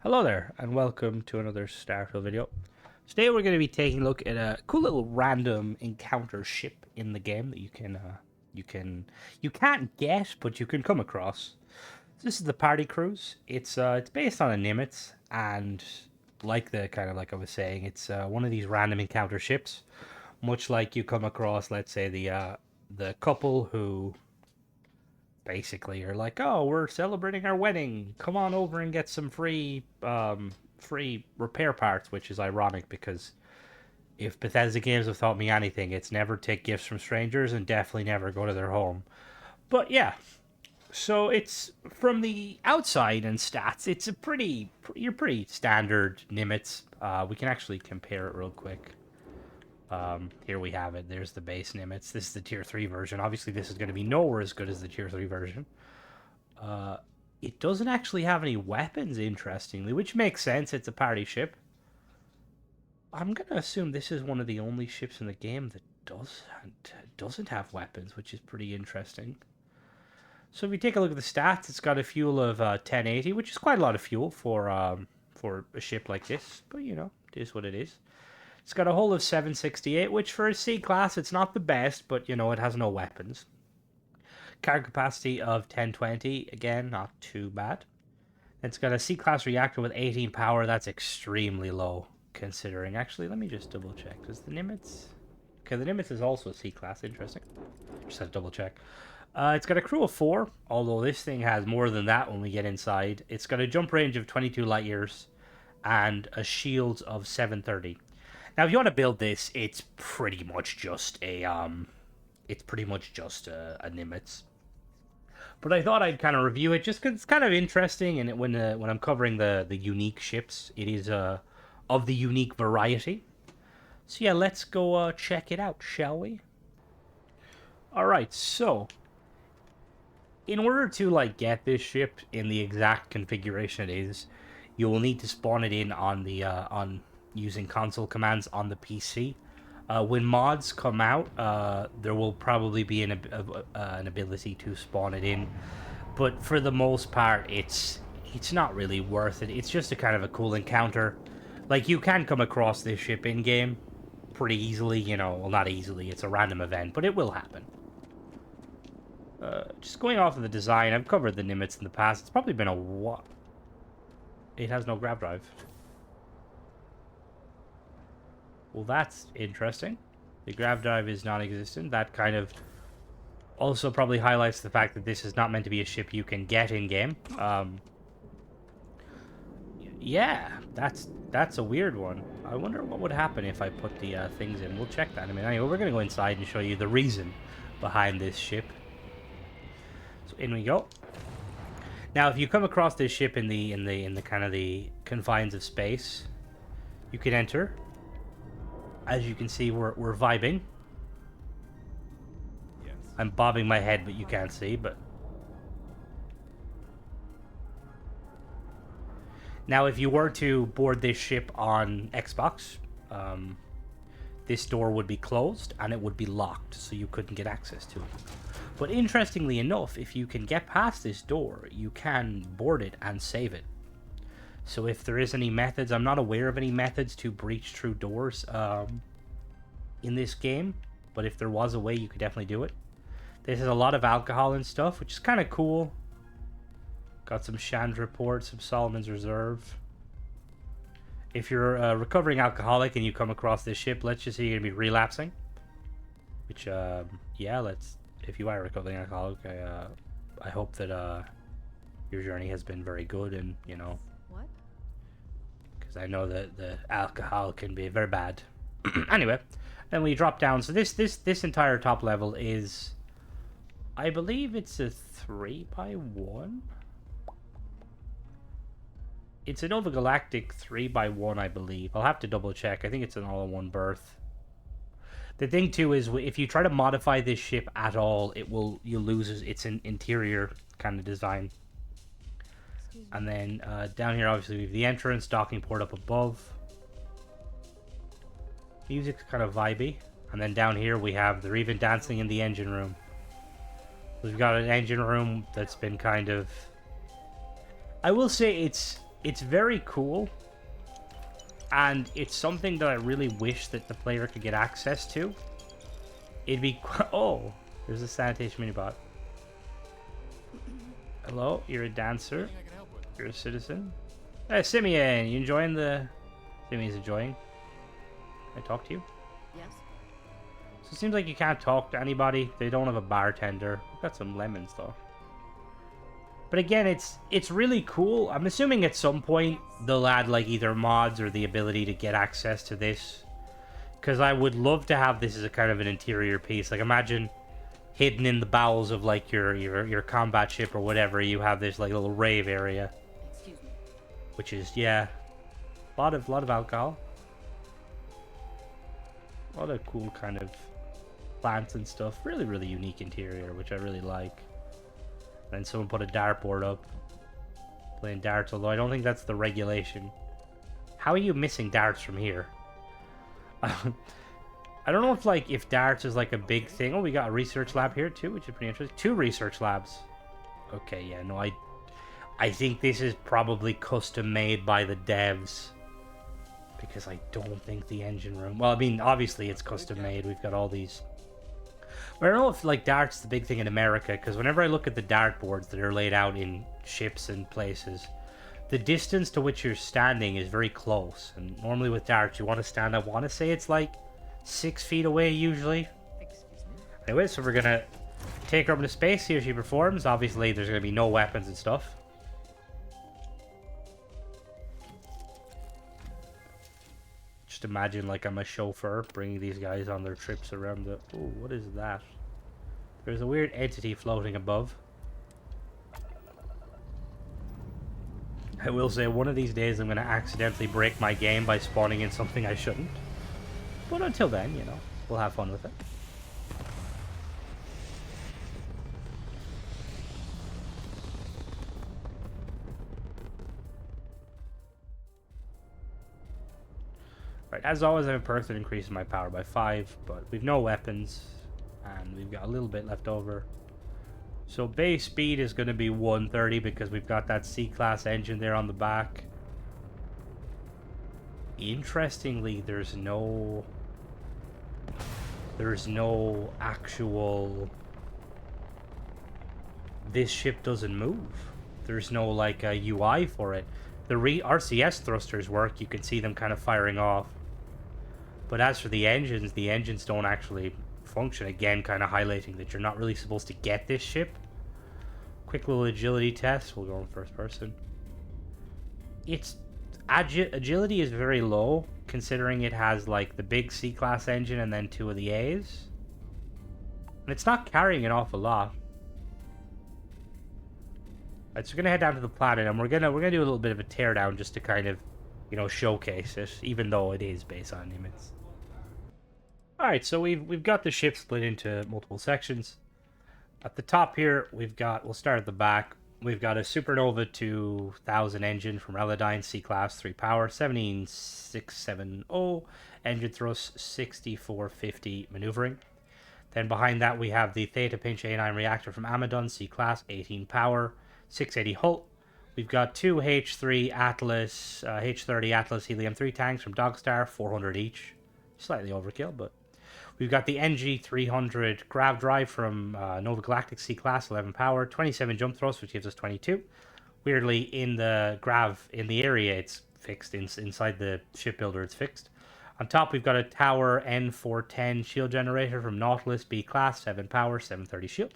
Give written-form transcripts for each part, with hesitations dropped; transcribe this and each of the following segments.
Hello there, and welcome to another Starfield video. Today we're going to be taking a look at a cool little random encounter ship in the game that you can't get, but you can come across. This is the Party Cruise. It's based on inhabitants, and like I was saying, it's one of these random encounter ships, much like you come across, let's say the couple who basically are like, oh, we're celebrating our wedding, come on over and get some free repair parts, which is ironic because if Bethesda games have taught me anything, it's never take gifts from strangers and definitely never go to their home. But yeah, so it's from the outside and stats, it's you're pretty standard Nimitz. We can actually compare it real quick. Here we have it. There's the base Nimitz. This is the tier 3 version. Obviously, this is going to be nowhere as good as the tier 3 version. It doesn't actually have any weapons, interestingly, which makes sense. It's a party ship. I'm going to assume this is one of the only ships in the game that doesn't have weapons, which is pretty interesting. So if you take a look at the stats, it's got a fuel of 1080, which is quite a lot of fuel for a ship like this. But, you know, it is what it is. It's got a hull of 768, which for a C-class, it's not the best, but, you know, it has no weapons. Cargo capacity of 1020, again, not too bad. It's got a C-class reactor with 18 power. That's extremely low, considering. Actually, let me just double check. Because the Nimitz... Okay, the Nimitz is also a C-class. Interesting. Just have to double check. It's got a crew of 4, although this thing has more than that when we get inside. It's got a jump range of 22 light years and a shield of 730. Now, if you want to build this, it's pretty much just a Nimitz. But I thought I'd kind of review it just because it's kind of interesting, and when I'm covering the unique ships, it is of the unique variety. So yeah, let's go check it out, shall we? All right, so in order to get this ship in the exact configuration it is, you will need to spawn it in on the using console commands on the PC. When mods come out, there will probably be an ability to spawn it in, but for the most part, it's not really worth it. It's just a kind of a cool encounter. Like, you can come across this ship in game pretty easily, you know. Well, not easily. It's a random event, but it will happen. Just going off of the design, I've covered the Nimitz in the past. It's probably been a while. It has no grab drive. Well, that's interesting. The grab drive is non-existent. That kind of also probably highlights the fact that this is not meant to be a ship you can get in-game. Yeah, that's a weird one. I wonder what would happen if I put the things in. We'll check that in a minute. Anyway, we're going to go inside and show you the reason behind this ship. So in we go. Now, if you come across this ship in the kind of the confines of space, you can enter. As you can see, we're vibing. Yes. I'm bobbing my head, but you can't see, but... Now, if you were to board this ship on Xbox, this door would be closed, and it would be locked, so you couldn't get access to it. But interestingly enough, if you can get past this door, you can board it and save it. So if there is any methods, I'm not aware of any methods to breach through doors in this game, but if there was a way, you could definitely do it. This has a lot of alcohol and stuff, which is kind of cool. Got some Chandra Port, some Solomon's Reserve. If you're a recovering alcoholic and you come across this ship, let's just say you're going to be relapsing. Which, yeah, if you are a recovering alcoholic, I hope that your journey has been very good and, you know... Because I know that the alcohol can be very bad. Anyway, then we drop down. So this entire top level is, I believe it's a 3x1. It's an overgalactic 3x1, I believe. I'll have to double check. I think it's an all-in-one berth. The thing too is, if you try to modify this ship at all, you'll lose its interior kind of design. And then down here, obviously, we have the entrance, docking port up above. Music's kind of vibey. And then down here, they're even dancing in the engine room. We've got an engine room that's been kind of... I will say it's It's very cool, and it's something that I really wish that the player could get access to. It'd be... Oh, there's a sanitation minibot. Hello, you're a dancer. You're a citizen. Hey, Simeon, you enjoying the... Simeon's enjoying. Can I talk to you? Yes. So it seems like you can't talk to anybody. They don't have a bartender. We've got some lemons, though. But again, it's really cool. I'm assuming at some point they'll add like either mods or the ability to get access to this. Because I would love to have this as a kind of an interior piece. Like imagine hidden in the bowels of like your combat ship or whatever, you have this like little rave area. Excuse me. Which is, yeah, a lot of alcohol. A lot of cool kind of plants and stuff. Really, really unique interior, which I really like. Then someone put a dartboard up. Playing darts, although I don't think that's the regulation. How are you missing darts from here? I don't know if darts is like a big thing. Oh, we got a research lab here too, which is pretty interesting. 2 research labs. Okay, yeah, no, I think this is probably custom made by the devs. Because I don't think the engine room... Well, I mean, obviously it's custom made. We've got all these... But I don't know if, like, dart's the big thing in America, because whenever I look at the dartboards that are laid out in ships and places, the distance to which you're standing is very close. And normally with darts, you want to stand, I want to say it's like 6 feet away, usually. Excuse me. Anyway, so we're going to take her up into space, see how she performs. Obviously, there's going to be no weapons and stuff. Just imagine like I'm a chauffeur bringing these guys on their trips around the... Oh, what is that? There's a weird entity floating above. I will say one of these days I'm going to accidentally break my game by spawning in something I shouldn't. But until then, you know, we'll have fun with it. Right, as always, I have a perk that increases my power by 5, but we've no weapons, and we've got a little bit left over. So base speed is going to be 130 because we've got that C-class engine there on the back. Interestingly, there's no actual... This ship doesn't move. There's no like a UI for it. The RCS thrusters work. You can see them kind of firing off. But as for the engines don't actually function. Again, kind of highlighting that you're not really supposed to get this ship. Quick little agility test. We'll go in first person. Its agility is very low, considering it has like the big C-class engine and then 2 of the A's. And it's not carrying an awful lot. Alright, so we're gonna head down to the planet, and we're gonna do a little bit of a teardown just to kind of, you know, showcase it, even though it is based on limits. Alright, so we've got the ship split into multiple sections. At the top here, we'll start at the back. We've got a Supernova 2000 engine from Relodyne, C-Class, 3 power, 17670, engine thrust, 6450 maneuvering. Then behind that, we have the Theta Pinch A9 reactor from Amadon, C-Class, 18 power, 680 hull. We've got 2 H3 Atlas, H30 Atlas helium-3 tanks from Dogstar, 400 each. Slightly overkill, but... We've got the NG300 grav drive from Nova Galactic C-Class, 11 power, 27 jump thrust, which gives us 22. Weirdly, in the grav, in the area, it's fixed. Inside the shipbuilder, it's fixed. On top, we've got a Tower N410 shield generator from Nautilus B-Class, 7 power, 730 shield.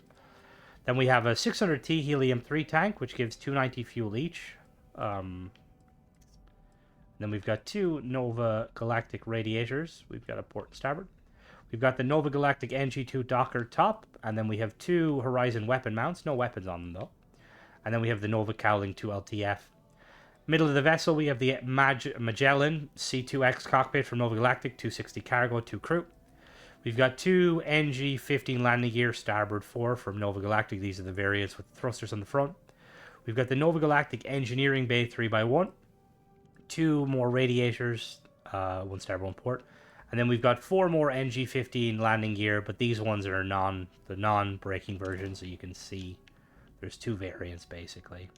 Then we have a 600T helium-3 tank, which gives 290 fuel each. Then we've got 2 Nova Galactic radiators. We've got a port and starboard. We've got the Nova Galactic NG2 Docker top, and then we have 2 Horizon weapon mounts, no weapons on them though. And then we have the Nova Cowling 2 LTF. Middle of the vessel, we have the Magellan C2X cockpit from Nova Galactic, 260 cargo, 2 crew. We've got 2 NG15 landing gear, starboard 4 from Nova Galactic. These are the variants with thrusters on the front. We've got the Nova Galactic Engineering Bay 3x1. 2 more radiators, 1 starboard, 1 port. And then we've got 4 more NG15 landing gear, but these ones are the non-braking version, so you can see there's 2 variants basically.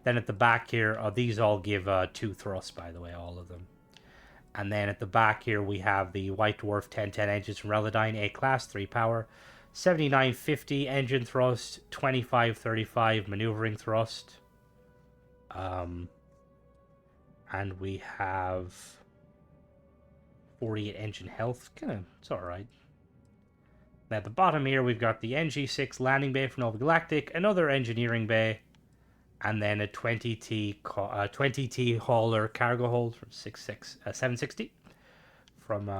Then at the back here, these all give 2 thrust, by the way, all of them. And then at the back here, we have the White Dwarf 1010 engines from Relodyne, A class, 3 power, 7950 engine thrust, 2535 maneuvering thrust. And we have 48 engine health. It's alright. At the bottom here, we've got the NG6 landing bay from Nova Galactic, another engineering bay, and then a 20T hauler cargo hold from 760 from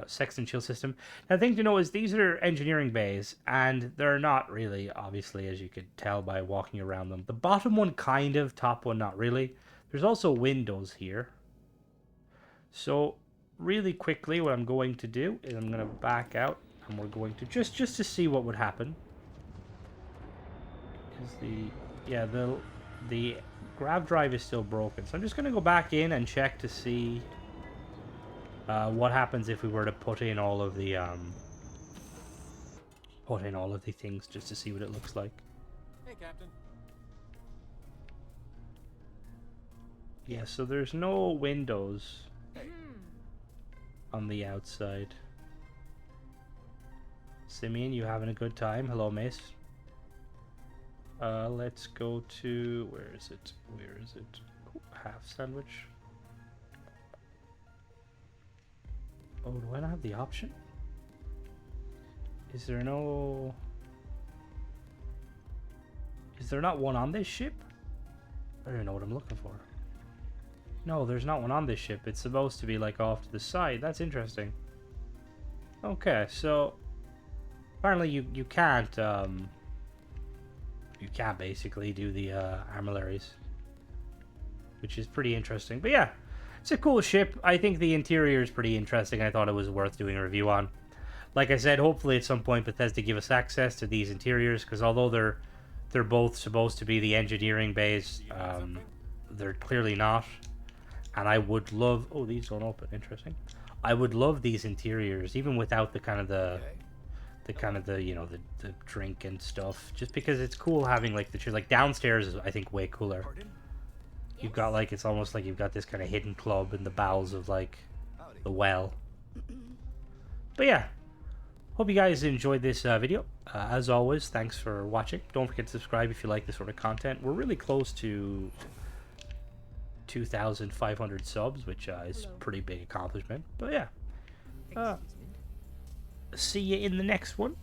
Sexton Shield System. Now, the thing to know is these are engineering bays, and they're not really, obviously, as you could tell by walking around them. The bottom one kind of, top one not really. There's also windows here. So, really quickly, what I'm going to do is I'm going to back out. And we're going to just to see what would happen. Because the grav drive is still broken. So I'm just going to go back in and check to see what happens if we were to put in all of the things just to see what it looks like. Hey, Captain. Yeah, so there's no windows on the outside. Simeon, you having a good time? Hello, Mace. Let's go to... Where is it? Ooh, half sandwich. Oh, do I not have the option? Is there no... Is there not one on this ship? I don't know what I'm looking for. No, there's not one on this ship. It's supposed to be like off to the side. That's interesting. Okay, so... Apparently you can't basically do the armillaries, which is pretty interesting. But yeah, it's a cool ship. I think the interior is pretty interesting. I thought it was worth doing a review on. Like I said, hopefully at some point Bethesda give us access to these interiors, because although they're both supposed to be the engineering bays, they're clearly not. And I would love... Oh, these don't open. Interesting. I would love these interiors, even without the kind of the drink and stuff, just because it's cool having like the chairs. Like downstairs is, I think, way cooler. You've got like, it's almost like you've got this kind of hidden club in the bowels of like the well. But yeah, hope you guys enjoyed this video. As always, thanks for watching. Don't forget to subscribe if you like this sort of content. We're really close to 2,500 subs, which is a pretty big accomplishment. But yeah, see you in the next one.